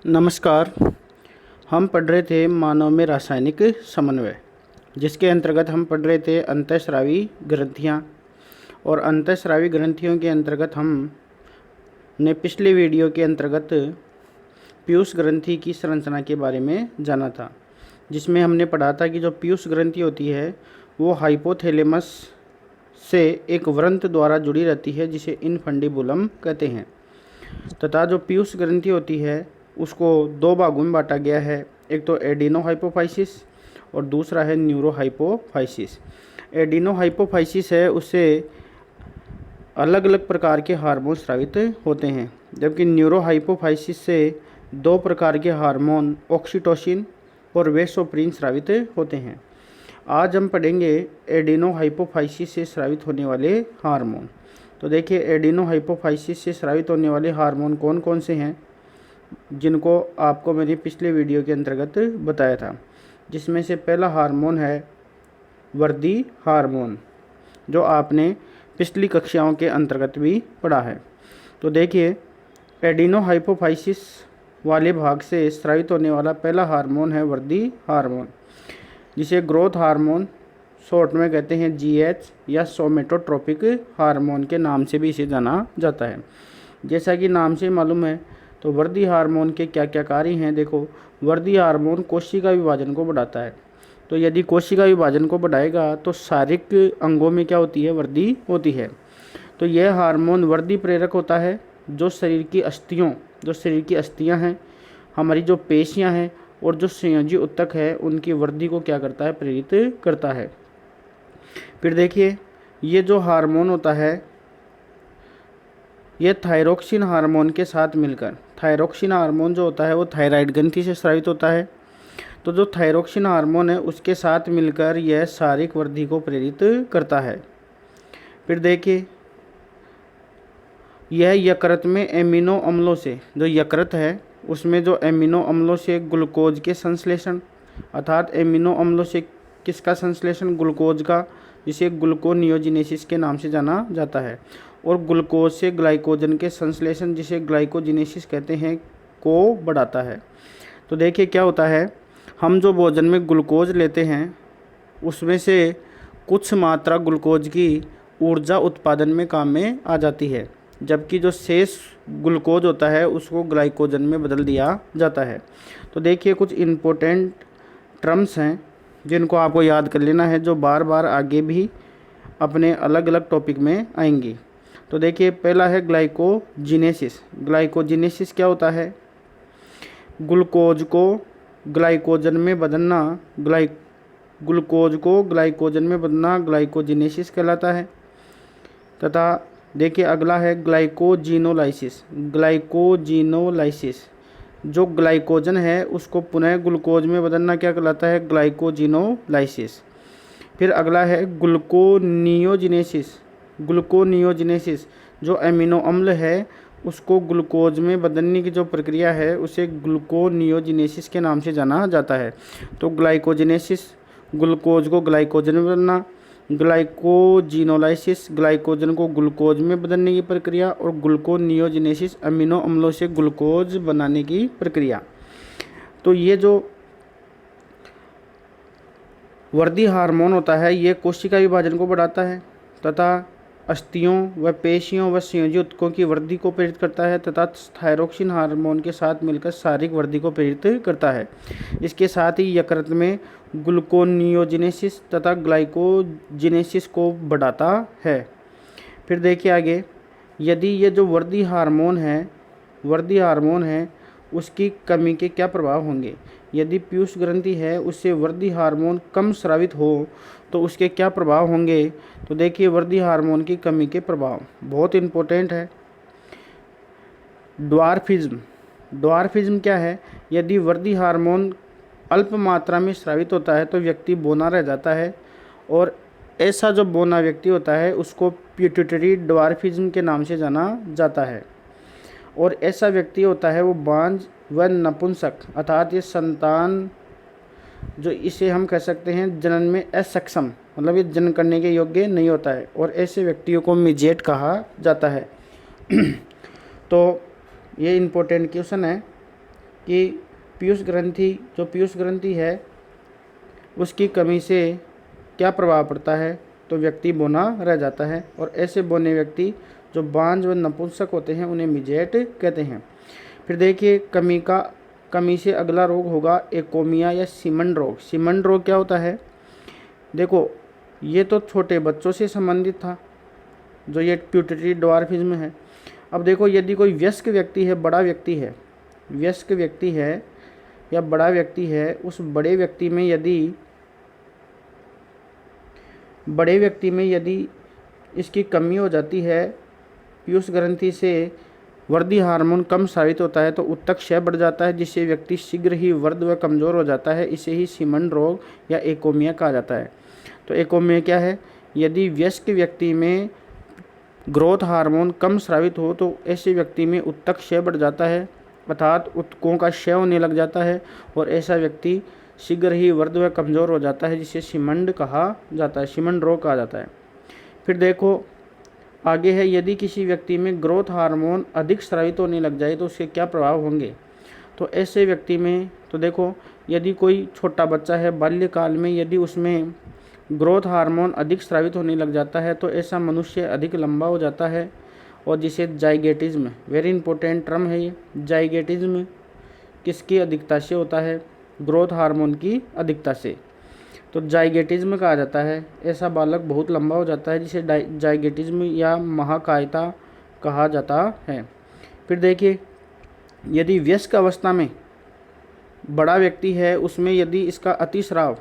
नमस्कार। हम पढ़ रहे थे मानव में रासायनिक समन्वय, जिसके अंतर्गत हम पढ़ रहे थे अंतःस्रावी ग्रंथियाँ। और अंतःस्रावी ग्रंथियों के अंतर्गत हमने पिछले वीडियो के अंतर्गत पीयूष ग्रंथि की संरचना के बारे में जाना था, जिसमें हमने पढ़ा था कि जो पीयूष ग्रंथि होती है वो हाइपोथैलेमस से एक वृंत द्वारा जुड़ी रहती है, जिसे इनफंडिबुलम कहते हैं। तथा जो पीयूष ग्रंथि होती है उसको दो भागों में बांटा गया है। एक तो एडिनोहाइपोफाइसिस और दूसरा है न्यूरोहाइपोफाइसिस। एडिनोहाइपोफाइसिस है, उससे अलग अलग प्रकार के हार्मोन स्रावित होते हैं, जबकि न्यूरोहाइपोफाइसिस से दो प्रकार के हार्मोन ऑक्सीटोसिन और वेसोप्रिन स्रावित होते हैं। आज हम पढ़ेंगे एडिनोहाइपोफाइसिस से स्रावित होने वाले हार्मोन। तो देखिए, एडिनोहाइपोफाइसिस से स्रावित होने वाले हार्मोन कौन कौन से हैं, जिनको आपको मैंने पिछले वीडियो के अंतर्गत बताया था। जिसमें से पहला हार्मोन है वृद्धि हार्मोन, जो आपने पिछली कक्षाओं के अंतर्गत भी पढ़ा है। तो देखिए, एडिनोहाइपोफाइसिस वाले भाग से स्रावित होने वाला पहला हार्मोन है वृद्धि हार्मोन, जिसे ग्रोथ हार्मोन शॉर्ट में कहते हैं GH, या सोमेटोट्रोपिक हार्मोन के नाम से भी इसे जाना जाता है। जैसा कि नाम से मालूम है, तो वृद्धि हार्मोन के क्या क्या कार्य हैं। देखो, वृद्धि हार्मोन कोशिका विभाजन को बढ़ाता है। तो यदि कोशिका विभाजन को बढ़ाएगा तो शारीरिक अंगों में क्या होती है, वृद्धि होती है। तो यह हार्मोन वृद्धि प्रेरक होता है, जो शरीर की अस्थियां हैं, हमारी जो पेशियां हैं और जो संयोजी ऊतक है, उनकी वृद्धि को क्या करता है, प्रेरित करता है। फिर देखिए, ये जो हार्मोन होता है, ये थायरोक्सिन हार्मोन के साथ मिलकर, थायरोक्सिन हार्मोन जो होता है वो थायराइड ग्रंथि से स्रावित होता है। तो जो थायरोक्सिन हार्मोन है उसके साथ मिलकर यह शारीरिक वृद्धि को प्रेरित करता है। फिर देखिए, यह यकृत में एमिनो अम्लों से, जो यकृत है उसमें जो एमिनो अम्लों से ग्लूकोज के संश्लेषण, अर्थात एमिनो अम्लों से किसका संश्लेषण, ग्लूकोज का, जिसे ग्लूकोनियोजिनेसिस के नाम से जाना जाता है। और ग्लूकोज से ग्लाइकोजन के संश्लेषण, जिसे ग्लाइकोजिनेसिस कहते हैं, को बढ़ाता है। तो देखिए क्या होता है, हम जो भोजन में ग्लूकोज लेते हैं उसमें से कुछ मात्रा ग्लूकोज की ऊर्जा उत्पादन में काम में आ जाती है, जबकि जो शेष ग्लूकोज होता है उसको ग्लाइकोजन में बदल दिया जाता है। तो देखिए, कुछ इम्पोर्टेंट टर्म्स हैं जिनको आपको याद कर लेना है, जो बार बार आगे भी अपने अलग अलग टॉपिक में आएंगी। तो देखिए, पहला है ग्लाइकोजिनेसिस। ग्लाइकोजिनेसिस क्या होता है, ग्लूकोज को ग्लाइकोजन में बदलना, ग्लूकोज को ग्लाइकोजन में बदलना ग्लाइकोजिनेसिस कहलाता है। तथा देखिए, अगला है ग्लाइकोजिनोलाइसिस। ग्लाइकोजिनोलाइसिस, जो ग्लाइकोजन है उसको पुनः ग्लूकोज में बदलना क्या कहलाता है, ग्लाइकोजिनोलाइसिस। फिर अगला है ग्लूकोनियोजिनेसिस। ग्लूकोनियोजिनेसिस, जो एमिनो अम्ल है उसको ग्लूकोज में बदलने की जो प्रक्रिया है उसे ग्लूकोनियोजिनेसिस के नाम से जाना जाता है। तो ग्लाइकोजिनेसिस, ग्लूकोज को ग्लाइकोजन में बदलना, ग्लाइकोजिनोलाइसिस, ग्लाइकोजन को ग्लूकोज में बदलने की प्रक्रिया, और ग्लूकोनियोजिनेसिस, अमीनो अम्लों से ग्लूकोज बनाने की प्रक्रिया। तो ये जो वृद्धि हार्मोन होता है ये कोशिका विभाजन को बढ़ाता है तथा अस्थियों व पेशियों व संयोजी ऊतकों की वृद्धि को प्रेरित करता है, तथा थायरोक्सिन हार्मोन के साथ मिलकर शारीरिक वृद्धि को प्रेरित करता है। इसके साथ ही यकृत में ग्लूकोनियोजिनेसिस तथा ग्लाइकोजिनेसिस को बढ़ाता है। फिर देखिए आगे, यदि ये जो वृद्धि हार्मोन है उसकी कमी के क्या प्रभाव होंगे। यदि पीयूष ग्रंथि है उससे वृद्धि हार्मोन कम स्रावित हो तो उसके क्या प्रभाव होंगे। तो देखिए, वृद्धि हार्मोन की कमी के प्रभाव बहुत इम्पोर्टेंट है। ड्वार्फिज्म क्या है, यदि वृद्धि हार्मोन अल्प मात्रा में स्रावित होता है तो व्यक्ति बौना रह जाता है, और ऐसा जो बौना व्यक्ति होता है उसको पिट्यूटरी ड्वार्फिज्म के नाम से जाना जाता है। और ऐसा व्यक्ति होता है वो बांझ व नपुंसक, अर्थात ये संतान जो इसे हम कह सकते हैं जनन में असक्षम, मतलब ये जन्म करने के योग्य नहीं होता है, और ऐसे व्यक्तियों को मिजेट कहा जाता है। तो ये इम्पोर्टेंट क्वेश्चन है। कि पीयूष ग्रंथि है उसकी कमी से क्या प्रभाव पड़ता है, तो व्यक्ति बौना रह जाता है, और ऐसे बौने व्यक्ति जो बांझ व नपुंसक होते हैं उन्हें मिजेट कहते हैं। फिर देखिए कमी से अगला रोग होगा एकोमिया या सीमन रोग। सीमन रोग क्या होता है, देखो ये तो छोटे बच्चों से संबंधित था, जो ये प्यूटरी ड्वार्फिज्म है। अब देखो यदि कोई वयस्क व्यक्ति है, वयस्क व्यक्ति है या बड़ा व्यक्ति है, उस बड़े व्यक्ति में यदि इसकी कमी हो जाती है, पीयूष ग्रंथि से वर्दी हार्मोन कम स्रावित होता है तो उत्तक क्षय बढ़ जाता है, जिससे व्यक्ति शीघ्र ही वर्ध व कमज़ोर हो जाता है। इसे ही सीमन रोग या एकोमिया कहा जाता है। तो एकोमिया क्या है, यदि वयस्क व्यक्ति में ग्रोथ हार्मोन कम स्रावित हो तो ऐसे व्यक्ति में उत्तक क्षय बढ़ जाता है, अर्थात उत्तकों का क्षय होने लग जाता है, और ऐसा व्यक्ति शीघ्र ही वर्ध व कमज़ोर हो जाता है, जिसे सीमन रोग कहा जाता है। फिर देखो आगे है, यदि किसी व्यक्ति में ग्रोथ हार्मोन अधिक स्रावित होने लग जाए तो उसके क्या प्रभाव होंगे। तो ऐसे व्यक्ति में तो देखो यदि कोई छोटा बच्चा है, बाल्यकाल में यदि उसमें ग्रोथ हार्मोन अधिक स्रावित होने लग जाता है तो ऐसा मनुष्य अधिक लंबा हो जाता है, और जिसे जाइगेटिज्म, वेरी इंपॉर्टेंट टर्म है ये, जाइगेटिज्म किसकी अधिकता से होता है, ग्रोथ हार्मोन की अधिकता से। तो जाइगेटिज्म कहा जाता है, ऐसा बालक बहुत लंबा हो जाता है, जिसे जाइगेटिज्म या महाकायता कहा जाता है। फिर देखिए यदि वयस्क अवस्था में बड़ा व्यक्ति है, उसमें यदि इसका अतिस्राव,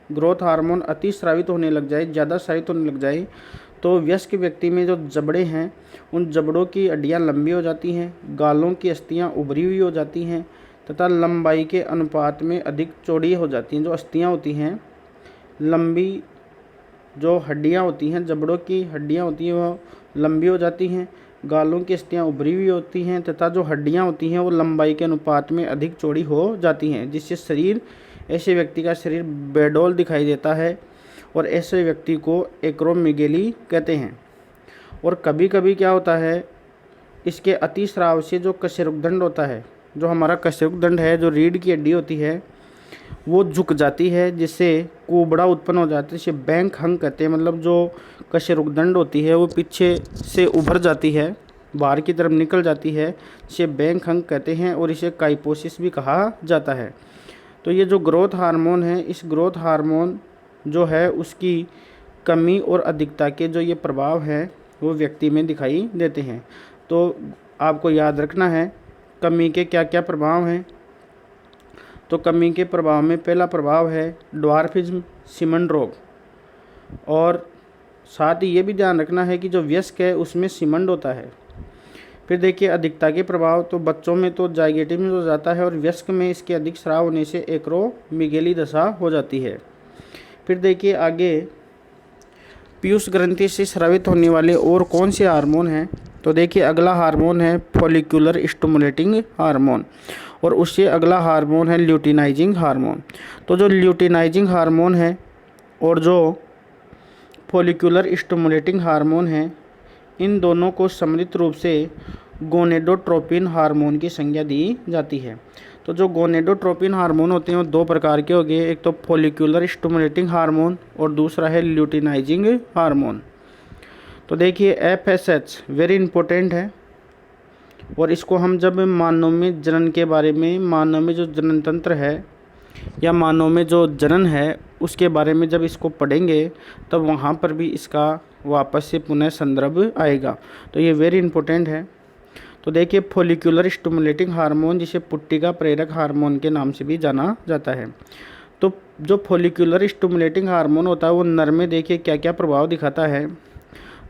ग्रोथ हार्मोन अतिस्रावित होने लग जाए, ज़्यादा स्रावित होने लग जाए, तो वयस्क व्यक्ति में जो जबड़े हैं उन जबड़ों की हड्डियाँ लंबी हो जाती हैं, गालों की अस्थियाँ उभरी हुई हो जाती हैं तथा लंबाई के अनुपात में अधिक चौड़ी हो जाती हैं। जो अस्थियाँ होती हैं, लंबी जो हड्डियाँ होती हैं, जबड़ों की हड्डियाँ होती हैं वो लंबी हो जाती हैं, गालों की अस्थियाँ उभरी हुई होती हैं तथा जो हड्डियाँ होती हैं वो लंबाई के अनुपात में अधिक चौड़ी हो जाती हैं, जिससे ऐसे व्यक्ति का शरीर बेडौल दिखाई देता है, और ऐसे व्यक्ति को एक्रोमेगेली कहते हैं। और कभी कभी क्या होता है, इसके अतिस्राव से जो कशेरुकदंड होता है, जो हमारा कशेरुकदंड है, जो रीढ़ की हड्डी होती है, वो झुक जाती है, जिससे कुबड़ा उत्पन्न हो जाता है, जिसे बैंक हंग कहते हैं। मतलब जो कशेरुकदंड होती है वो पीछे से उभर जाती है, बाहर की तरफ निकल जाती है, जिसे बैंक हंग कहते हैं, और इसे काइपोसिस भी कहा जाता है। तो ये जो ग्रोथ हार्मोन है, इस ग्रोथ हार्मोन जो है उसकी कमी और अधिकता के जो ये प्रभाव हैं वो व्यक्ति में दिखाई देते हैं। तो आपको याद रखना है कमी के क्या क्या प्रभाव हैं। तो कमी के प्रभाव में पहला प्रभाव है ड्वार्फिज्म, सीमन रोग, और साथ ही ये भी ध्यान रखना है कि जो वयस्क है उसमें सीमन होता है। फिर देखिए अधिकता के प्रभाव, तो बच्चों में तो जाइगेटिज्म हो जाता है, और वयस्क में इसके अधिक स्राव होने से एक्रोमेगेली दशा हो जाती है। फिर देखिए आगे पीयूष ग्रंथि से स्रावित होने वाले और कौन से हार्मोन हैं। तो देखिए अगला हार्मोन है फॉलिकुलर स्टिमुलेटिंग हार्मोन, और उससे अगला हार्मोन है ल्यूटिनाइजिंग हार्मोन। तो जो ल्यूटिनाइजिंग हार्मोन है और जो फॉलिकुलर स्टिमुलेटिंग हार्मोन है, इन दोनों को सम्मिलित रूप से गोनेडोट्रोपिन हार्मोन की संज्ञा दी जाती है। तो जो गोनेडोट्रोपिन हार्मोन होते हैं वो दो प्रकार के हो गए, एक तो फॉलिकुलर स्टिमुलेटिंग हार्मोन और दूसरा है ल्यूटिनाइजिंग हार्मोन। तो देखिए FSH वेरी इंपॉर्टेंट है, और इसको हम जब मानव में जनन के बारे में, मानव में जो जनन तंत्र है या मानव में जो जनन है उसके बारे में जब इसको पढ़ेंगे तब वहाँ पर भी इसका वापस से पुनः संदर्भ आएगा। तो ये वेरी इंपॉर्टेंट है। तो देखिए फॉलिकुलर स्टिमुलेटिंग हार्मोन, जिसे पुट्टिका प्रेरक हार्मोन के नाम से भी जाना जाता है। तो जो फॉलिकुलर स्टिमुलेटिंग हार्मोन होता है वो नर में देखिए क्या क्या प्रभाव दिखाता है।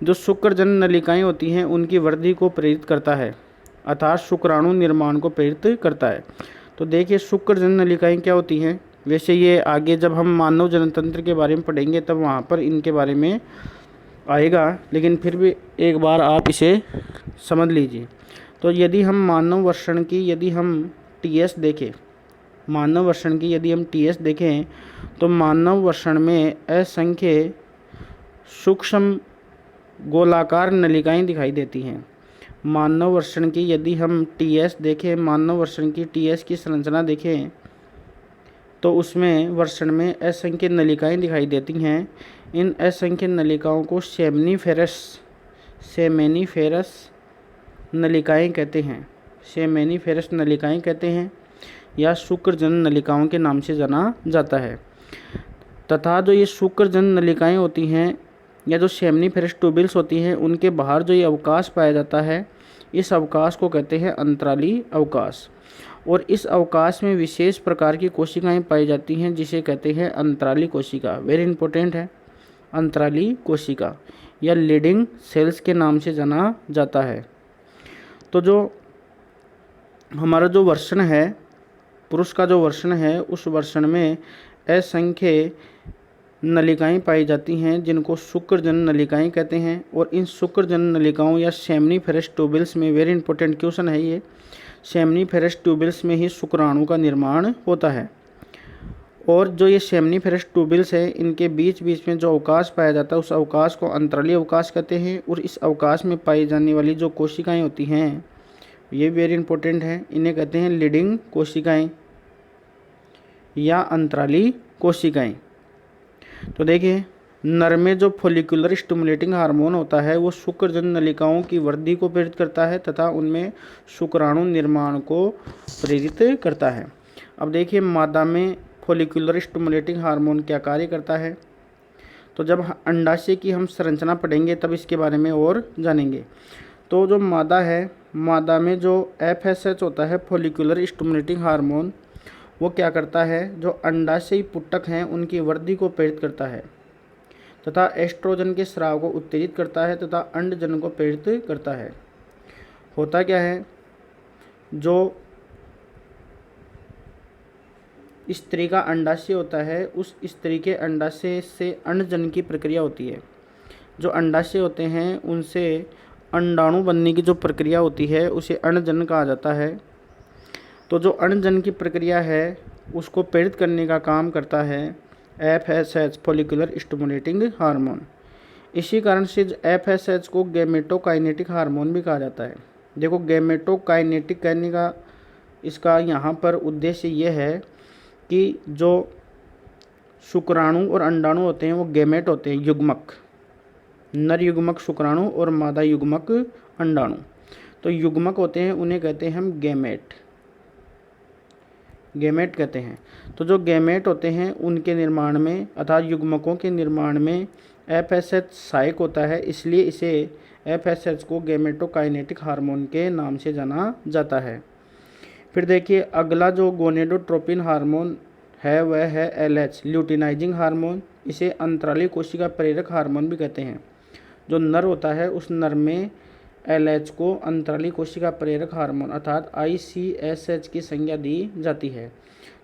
जो शुक्रजन नलिकाएं होती हैं उनकी वृद्धि को प्रेरित करता है, अर्थात शुक्राणु निर्माण को प्रेरित करता है। तो देखिए शुक्रजन नलिकाएं क्या होती हैं, वैसे ये आगे जब हम मानव जनतंत्र के बारे में पढ़ेंगे तब वहाँ पर इनके बारे में आएगा, लेकिन फिर भी एक बार आप इसे समझ लीजिए। तो यदि हम मानव वर्षण की यदि हम TS देखें, मानव वर्षण की यदि हम TS देखें तो मानव वर्षण में असंख्य सूक्ष्म गोलाकार नलिकाएं दिखाई देती हैं। मानव वर्षण की यदि हम टीएस देखें, मानव वर्षण की टीएस की संरचना देखें तो उसमें वर्षण में असंख्य नलिकाएं दिखाई देती हैं। इन असंख्य नलिकाओं को सेमेनिफेरस नलिकाएं कहते हैं, सेमेनिफेरस नलिकाएं कहते हैं या शुक्रजन नलिकाओं के नाम से जाना जाता है। तथा जो ये शुक्रजन नलिकाएं होती हैं या जो सेमनीफेरस ट्यूबिल्स होती हैं, उनके बाहर जो ये अवकाश पाया जाता है, इस अवकाश को कहते हैं अंतराली अवकाश। और इस अवकाश में विशेष प्रकार की कोशिकाएं पाई जाती हैं जिसे कहते हैं अंतराली कोशिका। वेरी इंपॉर्टेंट है, अंतराली कोशिका या लीडिंग सेल्स के नाम से जाना जाता है। तो जो हमारा जो वर्षण है, पुरुष का जो वर्षण है, उस वर्षण में असंख्य नलिकाएं पाई जाती हैं जिनको शुक्रजन नलिकाएं कहते हैं। और इन शुक्रजन नलिकाओं या सेमनीफेरस ट्यूबिल्स में, वेरी इंपॉर्टेंट क्वेश्चन है ये, सेमनीफेरस ट्यूबिल्स में ही शुक्राणु का निर्माण होता है। और जो ये सेमनीफेरस ट्यूबिल्स है, इनके बीच बीच में जो अवकाश पाया जाता है, उस अवकाश को अंतराली अवकाश कहते हैं। और इस अवकाश में पाई जाने वाली जो कोशिकाएं होती हैं, ये वेरी इंपॉर्टेंट है, इन्हें कहते हैं लीडिंग कोशिकाएं या अंतराली कोशिकाएं। तो देखिए, नर में जो फॉलिकुलर स्टिमुलेटिंग हार्मोन होता है वो शुक्रजन नलिकाओं की वृद्धि को प्रेरित करता है तथा उनमें शुक्राणु निर्माण को प्रेरित करता है। अब देखिए, मादा में फॉलिकुलर स्टिमुलेटिंग हार्मोन क्या कार्य करता है। तो जब अंडाशय की हम संरचना पढ़ेंगे तब इसके बारे में और जानेंगे। तो जो मादा है, मादा में जो FSH होता है, फॉलिकुलर स्टिमुलेटिंग हार्मोन, वो क्या करता है, जो अंडाशयी पुट्टक हैं उनकी वृद्धि को प्रेरित करता है तथा एस्ट्रोजन के स्राव को उत्तेजित करता है तथा अंडजन को प्रेरित करता है। होता क्या है, जो स्त्री का अंडाशय होता है, उस स्त्री के अंडाशय से अंडजन की प्रक्रिया होती है। जो अंडाशय होते हैं उनसे अंडाणु बनने की जो प्रक्रिया होती है उसे अंडजन कहा जाता है। तो जो अंडजन की प्रक्रिया है उसको प्रेरित करने का काम करता है FSH, फॉलिकुलर स्टिमुलेटिंग हार्मोन। इसी कारण से FSH को गैमेटोकाइनेटिक हार्मोन भी कहा जाता है। देखो, गैमेटोकाइनेटिक कहने का इसका यहाँ पर उद्देश्य ये है कि जो शुक्राणु और अंडाणु होते हैं वो गैमेट होते हैं, युग्मक, नर युग्मक शुक्राणु और मादा युग्मक अंडाणु। तो युग्मक होते हैं उन्हें कहते हैं हम गैमेट कहते हैं। तो जो गैमेट होते हैं उनके निर्माण में अर्थात युग्मकों के निर्माण में FSH सहायक होता है, इसलिए इसे FSH को गैमेटोकाइनेटिक हार्मोन के नाम से जाना जाता है। फिर देखिए, अगला जो गोनेडोट्रोपिन हार्मोन है वह है LH, ल्यूटिनाइजिंग हार्मोन। इसे अंतराली कोशिका प्रेरक हार्मोन भी कहते हैं। जो नर होता है उस नर में LH को अंतराली कोशिका प्रेरक हार्मोन अर्थात ICSH की संज्ञा दी जाती है।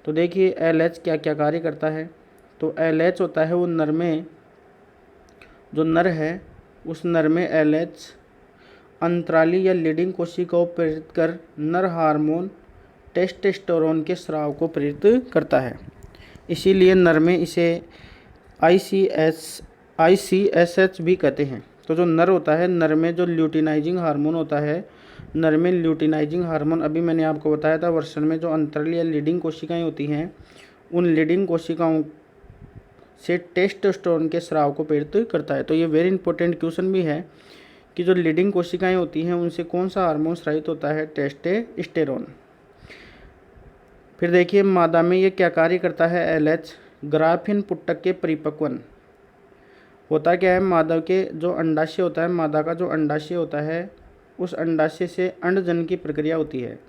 तो देखिए, LH क्या क्या कार्य करता है। तो LH होता है वो नर में, जो नर है उस नर में LH अंतराली या लीडिंग कोशिका को प्रेरित कर नर हार्मोन टेस्टोस्टेरोन के स्राव को प्रेरित करता है। इसीलिए नर में इसे ICSH भी कहते हैं। तो जो नर होता है, नर में जो ल्यूटिनाइजिंग हार्मोन होता है, नर में ल्यूटिनाइजिंग हार्मोन अभी मैंने आपको बताया था, वर्षण में जो अंतराली या लीडिंग कोशिकाएं होती हैं उन लीडिंग कोशिकाओं से टेस्टोस्टेरोन के स्राव को प्रेरित करता है। तो ये वेरी इंपॉर्टेंट क्वेश्चन भी है कि जो लीडिंग कोशिकाएं होती हैं उनसे कौन सा हार्मोन स्रावित होता है, टेस्टोस्टेरोन। फिर देखिए, मादा में ये क्या कार्य करता है LH, ग्राफिन पुट्टक के परिपक्वन। होता क्या है, मादा के जो अंडाशय होता है, मादा का जो अंडाशय होता है उस अंडाशय से अंडजन की प्रक्रिया होती है।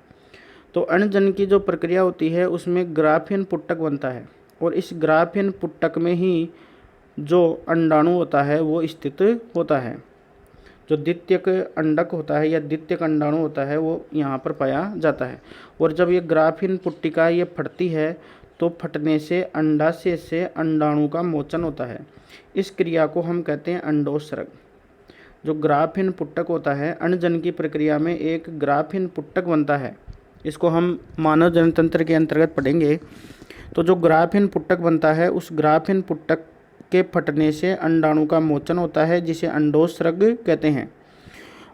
तो अंडजन की जो प्रक्रिया होती है उसमें ग्राफिन पुट्टक बनता है और इस ग्राफिन पुट्टक में ही जो अंडाणु होता है वो स्थित होता है। जो द्वितीयक अंडक होता है या द्वितीयक अंडाणु होता है वो यहाँ पर पाया जाता है। और जब ये ग्राफिन पुट्टिका ये फटती है तो फटने से अंडाशय से अंडाणु का मोचन होता है। इस क्रिया को हम कहते हैं अंडोत्सर्ग। जो ग्राफिन पुट्टक होता है, अंडजन की प्रक्रिया में एक ग्राफिन पुट्टक बनता है, इसको हम मानव जनतंत्र के अंतर्गत पढ़ेंगे। तो जो ग्राफिन पुट्टक बनता है उस ग्राफिन पुट्टक के फटने से अंडाणु का मोचन होता है जिसे अंडोत्सर्ग कहते हैं।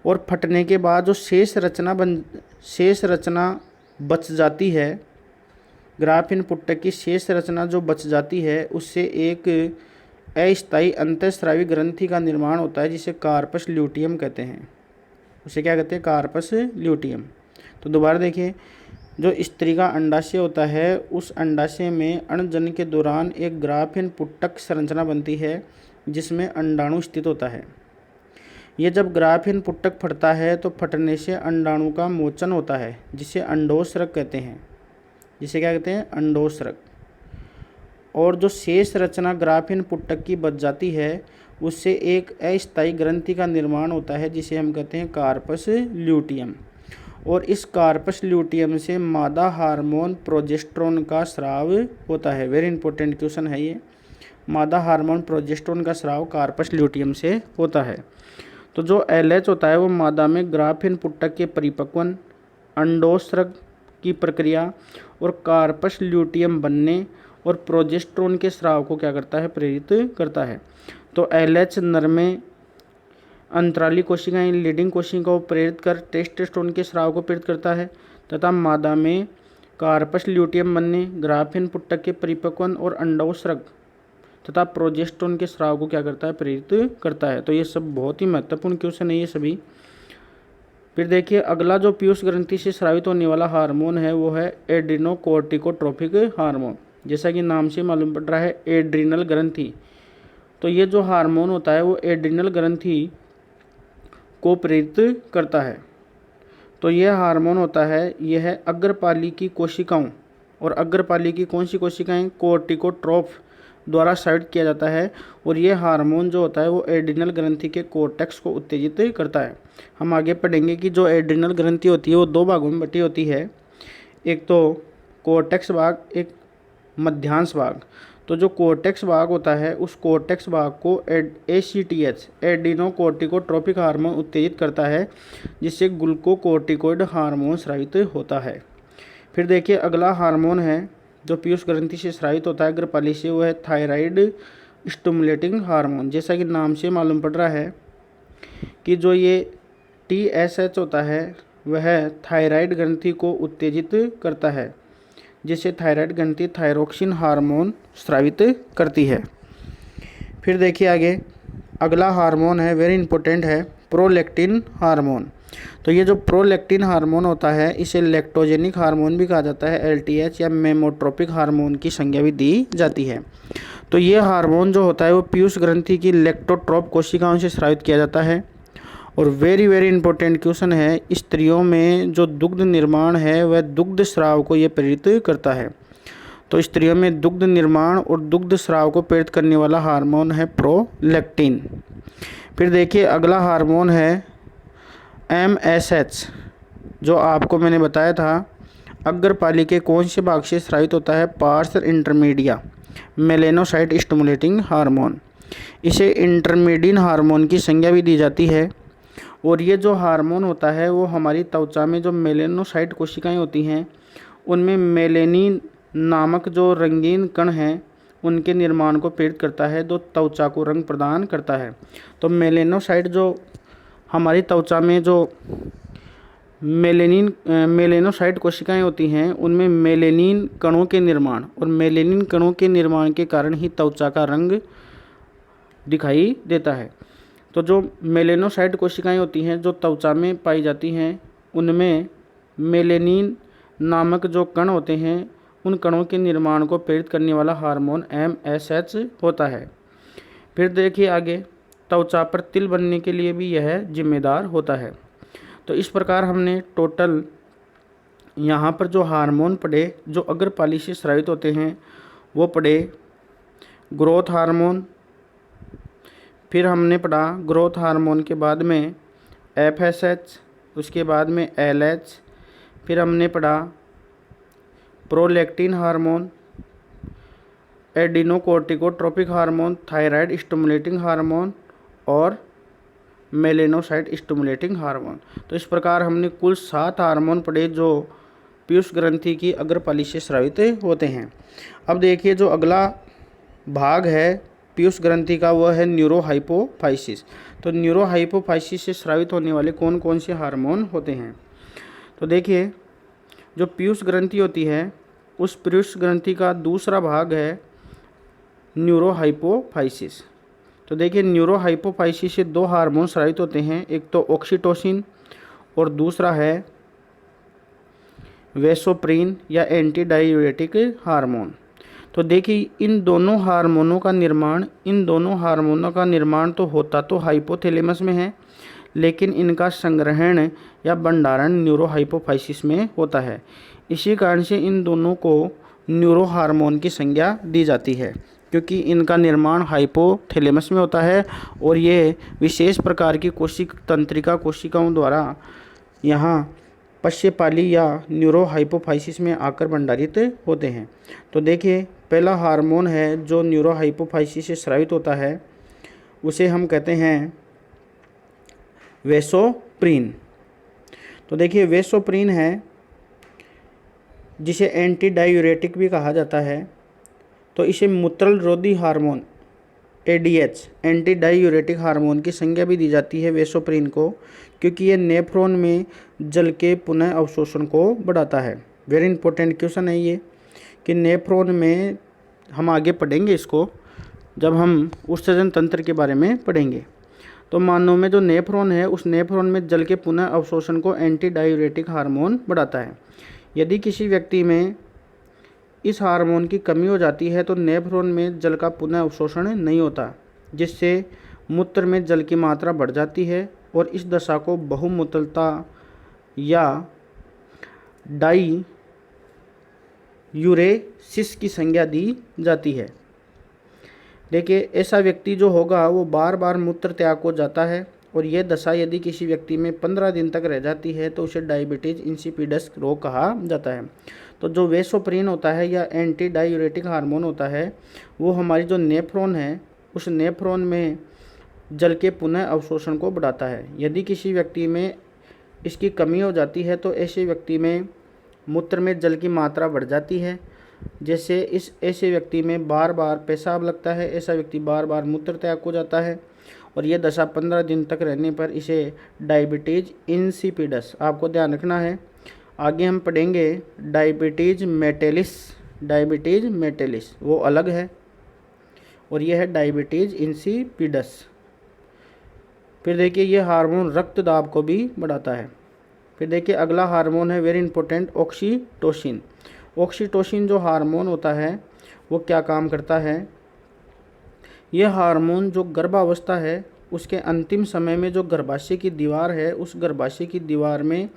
और फटने के बाद जो शेष रचना बच जाती है, ग्राफीन पुटक की शेष रचना जो बच जाती है, उससे एक अस्थायी अंतःस्रावी ग्रंथि का निर्माण होता है जिसे कार्पस ल्यूटियम कहते हैं। उसे क्या कहते हैं? Corpus luteum. तो दोबारा देखिए, जो स्त्री का अंडाशय होता है, उस अंडाशय में अण्डजनन के दौरान एक ग्राफीन पुटक संरचना बनती है जिसमें अंडाणु स्थित होता है। ये जब ग्राफीन पुटक फटता है तो फटने से अंडाणु का मोचन होता है जिसे अंडोस्रक कहते हैं। जिसे क्या कहते हैं? अंडोस्रक। और जो शेष रचना ग्राफीन पुटक की बच जाती है, उससे एक अस्थायी ग्रंथि का निर्माण होता है जिसे हम कहते हैं कार्पस ल्यूटियम। और इस कार्पस ल्यूटियम से मादा हार्मोन प्रोजेस्टेरोन का स्राव होता है। वेरी इंपॉर्टेंट क्वेश्चन है ये। मादा हार्मोन प्रोजेस्टेरोन का स्राव कार्पस ल्यूटियम से होता है। तो जो LH होता है वो मादा में ग्राफीन पुटक के परिपक्वन, अंडोस्रक की प्रक्रिया और कार्पस ल्यूटियम बनने और प्रोजेस्टेरोन के स्राव को क्या करता है? प्रेरित करता है। तो LH नर में अंतराली कोशिकाएं, लीडिंग कोशिकाओं को प्रेरित कर टेस्टोस्टेरोन के स्राव को प्रेरित करता है, तथा मादा में कार्पस ल्यूटियम बनने, ग्राफीन पुटक के परिपक्वन और अंडोस्रक तथा प्रोजेस्टेरोन के स्राव को क्या करता है? प्रेरित करता है। तो ये सब बहुत ही महत्वपूर्ण क्वेश्चन है ये सभी। फिर देखिए, अगला जो पीयूष ग्रंथि से स्रावित होने वाला हार्मोन है वो है एड्रिनोकोर्टिकोट्रोपिक हार्मोन। जैसा कि नाम से मालूम पड़ रहा है, एड्रिनल ग्रंथि। तो ये जो हार्मोन होता है वो एड्रिनल ग्रंथि को प्रेरित करता है। तो यह हार्मोन होता है, यह है अग्रपाली की कोशिकाओं, और अग्रपाली की कौन सी कोशिकाएं? कोर्टिकोट्रोफ द्वारा स्रावित किया जाता है। और यह हार्मोन जो होता है वो एड्रिनल ग्रंथि के कोर्टेक्स को उत्तेजित करता है। हम आगे पढ़ेंगे कि जो एड्रिनल ग्रंथि होती है वो दो भागों में बटी होती है, एक तो कोर्टेक्स भाग, एक मध्यांश भाग। तो जो कोर्टेक्स भाग होता है, उस कोर्टेक्स भाग को ACTH एड्रिनोकोर्टिकोट्रोपिक हार्मोन उत्तेजित करता है, जिससे ग्लूकोकोर्टिकोइड हार्मोन स्रावित होता है। फिर देखिए, अगला हार्मोन है जो पीयूष ग्रंथि से स्रावित होता है अग्रपाली से, वो है थायराइड स्टिमुलेटिंग हार्मोन। जैसा कि नाम से मालूम पड़ रहा है कि जो ये TSH होता है वह थायराइड ग्रंथि को उत्तेजित करता है, जिससे थायराइड ग्रंथि थायरोक्सिन हार्मोन स्रावित करती है। फिर देखिए आगे, अगला हार्मोन है, वेरी इंपॉर्टेंट है, प्रोलैक्टिन हार्मोन। तो ये जो प्रोलैक्टिन हार्मोन होता है इसे लैक्टोजेनिक हार्मोन भी कहा जाता है, LTH या मेमोट्रोपिक हार्मोन की संज्ञा भी दी जाती है। तो ये हार्मोन जो होता है वो पीयूष ग्रंथि की लैक्टोट्रोप कोशिकाओं से स्रावित किया जाता है। और वेरी वेरी इंपॉर्टेंट क्वेश्चन है, स्त्रियों में जो दुग्ध निर्माण है वह दुग्ध स्राव को ये प्रेरित करता है। तो स्त्रियों में दुग्ध निर्माण और दुग्ध स्राव को प्रेरित करने वाला हार्मोन है प्रोलैक्टिन। फिर देखिए, अगला हार्मोन है MSH, जो आपको मैंने बताया था अग्रपाली के कौन से भाग से स्रावित होता है? Parse intermedia melanocyte stimulating hormone. इसे इंटरमीडियन हार्मोन की संज्ञा भी दी जाती है। और ये जो हार्मोन होता है वो हमारी त्वचा में जो मेलेनोसाइट कोशिकाएं होती हैं उनमें मेलेनिन नामक जो रंगीन कण हैं उनके निर्माण को प्रेरित करता है, जो त्वचा को रंग प्रदान करता है। तो मेलेनोसाइट जो हमारी त्वचा में जो मेलेनोसाइट कोशिकाएं होती हैं उनमें मेलेनिन कणों के निर्माण, और मेलेनिन कणों के निर्माण के कारण ही त्वचा का रंग दिखाई देता है। तो जो मेलेनोसाइट कोशिकाएं होती हैं जो त्वचा में पाई जाती हैं उनमें मेलेनिन नामक जो कण होते हैं उन कणों के निर्माण को प्रेरित करने वाला हार्मोन MSH होता है। फिर देखिए आगे, त्वचा पर तिल बनने के लिए भी यह जिम्मेदार होता है। तो इस प्रकार हमने टोटल यहाँ पर जो हार्मोन पढ़े जो अग्रपाली से स्रावित होते हैं वो पढ़े ग्रोथ हार्मोन, फिर हमने पढ़ा ग्रोथ हार्मोन के बाद में FSH, उसके बाद में LH, फिर हमने पढ़ा prolactin hormone, adrenocorticotropic hormone, thyroid stimulating hormone और मेलेनोसाइट स्टिमुलेटिंग हार्मोन। तो इस प्रकार हमने कुल 7 हार्मोन पढ़े जो पीयूष ग्रंथि की अग्रपाली से स्रावित होते हैं। अब देखिए, जो अगला भाग है पीयूष ग्रंथि का वो है न्यूरोहाइपोफाइसिस। तो न्यूरोहाइपोफाइसिस से स्रावित होने वाले कौन कौन से हार्मोन होते हैं? तो देखिए, जो पीयूष ग्रंथि होती है उस पीयूष ग्रंथि का दूसरा भाग है न्यूरोहाइपोफाइसिस। तो देखिए, न्यूरोहाइपोफाइसिस से दो हार्मोन स्रावित होते हैं, एक तो ऑक्सीटोसिन और दूसरा है वेसोप्रिन या एंटी डायूरेटिक हार्मोन। तो देखिए, इन दोनों हार्मोनों का निर्माण तो होता तो हाइपोथैलेमस में है, लेकिन इनका संग्रहण या भंडारण न्यूरोहाइपोफाइसिस में होता है। इसी कारण से इन दोनों को न्यूरो हार्मोन की संज्ञा दी जाती है, क्योंकि इनका निर्माण हाइपोथैलेमस में होता है और ये विशेष प्रकार की कोशिक तंत्रिका कोशिकाओं द्वारा यहाँ पश्यपाली या न्यूरोहाइपोफाइसिस में आकर भंडारित होते हैं। तो देखिए, पहला हार्मोन है जो न्यूरोहाइपोफाइसिस से स्रावित होता है, उसे हम कहते हैं वेसोप्रिन। तो देखिए, वेसोप्रिन है जिसे एंटी डायूरेटिक भी कहा जाता है। तो इसे मूत्रलरोधी hormone ADH anti diuretic hormone की संज्ञा भी दी जाती है वेसोप्रिन को, क्योंकि ये नेफ्रॉन में जल के पुनः अवशोषण को बढ़ाता है। वेरी इंपॉर्टेंट क्वेश्चन है ये कि नेफ्रॉन में, हम आगे पढ़ेंगे इसको जब हम उत्सर्जन तंत्र के बारे में पढ़ेंगे। तो मानव में जो नेफ्रॉन है उस नेफ्रॉन में जल के पुनः अवशोषण को एंटी डायूरेटिक हार्मोन बढ़ाता है। यदि किसी व्यक्ति में इस हार्मोन की कमी हो जाती है तो नेफ्रॉन में जल का पुनः अवशोषण नहीं होता, जिससे मूत्र में जल की मात्रा बढ़ जाती है और इस दशा को बहुमूत्रता या डाईयूरेसिस की संज्ञा दी जाती है। देखिए, ऐसा व्यक्ति जो होगा वो बार बार मूत्र त्याग हो जाता है और यह दशा यदि किसी व्यक्ति में 15 दिन तक रह जाती है तो उसे डायबिटीज इंसिपिडस रोग कहा जाता है। तो जो वेसोप्रिन होता है या एंटी डायूरेटिक हार्मोन होता है, वो हमारी जो नेफ्रॉन है उस नेफ्रॉन में जल के पुनः अवशोषण को बढ़ाता है। यदि किसी व्यक्ति में इसकी कमी हो जाती है तो ऐसे व्यक्ति में मूत्र में जल की मात्रा बढ़ जाती है, जैसे ऐसे व्यक्ति में बार बार पेशाब लगता है, ऐसा व्यक्ति बार बार मूत्र त्याग हो जाता है और यह दशा 15 दिन तक रहने पर इसे डायबिटीज इंसिपिडस, आपको ध्यान रखना है। आगे हम पढ़ेंगे डायबिटीज मेटेलिस वो अलग है और यह है डायबिटीज इंसिपिडस। फिर देखिए, ये हार्मोन रक्त दाब को भी बढ़ाता है। फिर देखिए, अगला हार्मोन है वेरी इंपॉर्टेंट ऑक्सीटोसिन। ऑक्सीटोसिन जो हार्मोन होता है वो क्या काम करता है? यह हार्मोन जो गर्भावस्था है उसके अंतिम समय में जो गर्भाशय की दीवार है, उस गर्भाशय की दीवार में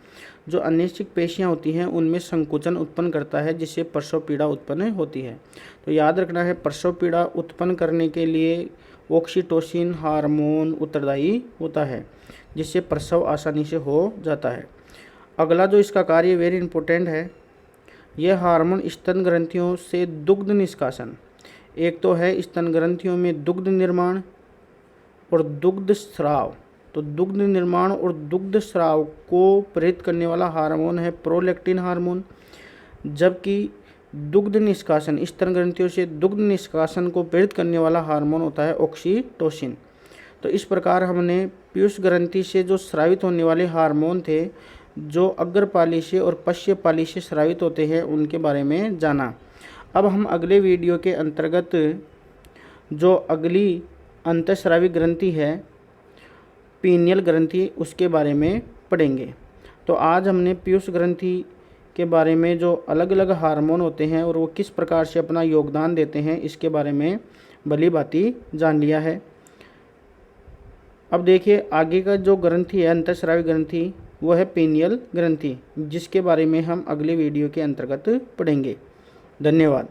जो अनिश्चित पेशियां होती हैं उनमें संकुचन उत्पन्न करता है, जिससे प्रसव पीड़ा उत्पन्न होती है। तो याद रखना है, प्रसव पीड़ा उत्पन्न करने के लिए ऑक्सीटोसिन हार्मोन उत्तरदायी होता है, जिससे प्रसव आसानी से हो जाता है। अगला जो इसका कार्य वेरी इंपॉर्टेंट है, यह हार्मोन स्तन ग्रंथियों से दुग्ध निष्कासन, एक तो है स्तन ग्रंथियों में दुग्ध निर्माण और दुग्ध स्राव। तो दुग्ध निर्माण और दुग्ध स्राव को प्रेरित करने वाला हार्मोन है प्रोलैक्टिन हार्मोन, जबकि दुग्ध निष्कासन, स्तन ग्रंथियों से दुग्ध निष्कासन को प्रेरित करने वाला हार्मोन होता है ऑक्सीटोसिन। तो इस प्रकार हमने पीयूष ग्रंथि से जो स्रावित होने वाले हार्मोन थे, जो अग्रपाली से और पश्यपाली से स्रावित होते हैं, उनके बारे में जाना। अब हम अगले वीडियो के अंतर्गत जो अगली अंतःस्रावी ग्रंथि है पीनियल ग्रंथि, उसके बारे में पढ़ेंगे। तो आज हमने पीयूष ग्रंथि के बारे में जो अलग अलग हार्मोन होते हैं और वो किस प्रकार से अपना योगदान देते हैं, इसके बारे में भली भांति जान लिया है। अब देखिए, आगे का जो ग्रंथि है अंतःस्रावी ग्रंथि, वो है पीनियल ग्रंथि, जिसके बारे में हम अगले वीडियो के अंतर्गत पढ़ेंगे। धन्यवाद।